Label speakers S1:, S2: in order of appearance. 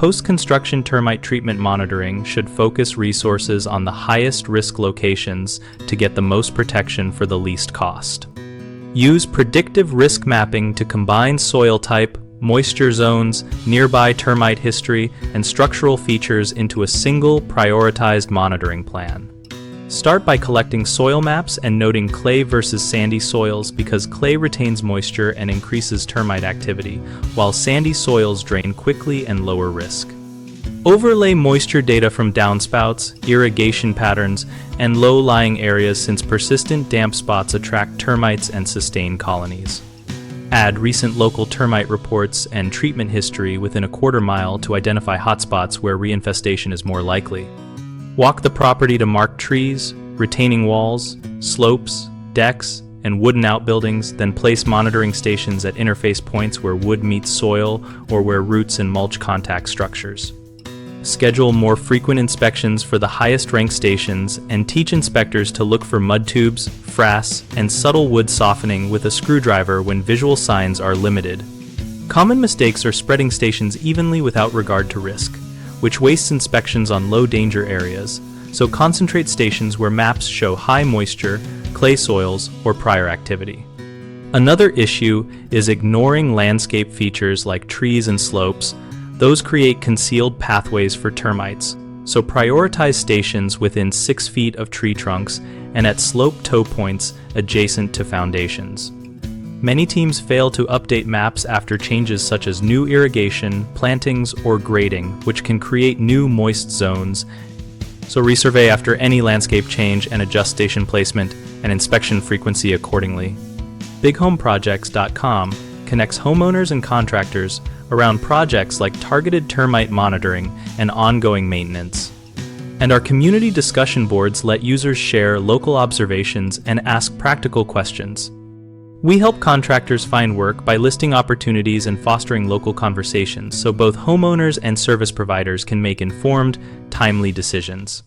S1: Post-construction termite treatment monitoring should focus resources on the highest risk locations to get the most protection for the least cost. Use predictive risk mapping to combine soil type, moisture zones, nearby termite history, and structural features into a single prioritized monitoring plan. Start by collecting soil maps and noting clay versus sandy soils because clay retains moisture and increases termite activity, while sandy soils drain quickly and lower risk. Overlay moisture data from downspouts, irrigation patterns, and low-lying areas since persistent damp spots attract termites and sustain colonies. Add recent local termite reports and treatment history within a quarter mile to identify hotspots where reinfestation is more likely. Walk the property to mark trees, retaining walls, slopes, decks, and wooden outbuildings, then place monitoring stations at interface points where wood meets soil or where roots and mulch contact structures. Schedule more frequent inspections for the highest ranked stations and teach inspectors to look for mud tubes, frass, and subtle wood softening with a screwdriver when visual signs are limited. Common mistakes are spreading stations evenly without regard to risk, which wastes inspections on low danger areas, so concentrate stations where maps show high moisture, clay soils, or prior activity. Another issue is ignoring landscape features like trees and slopes. Those create concealed pathways for termites, so prioritize stations within 6 feet of tree trunks and at slope toe points adjacent to foundations. Many teams fail to update maps after changes such as new irrigation, plantings, or grading, which can create new moist zones. So resurvey after any landscape change and adjust station placement and inspection frequency accordingly. BigHomeProjects.com connects homeowners and contractors around projects like targeted termite monitoring and ongoing maintenance. And our community discussion boards let users share local observations and ask practical questions. We help contractors find work by listing opportunities and fostering local conversations so both homeowners and service providers can make informed, timely decisions.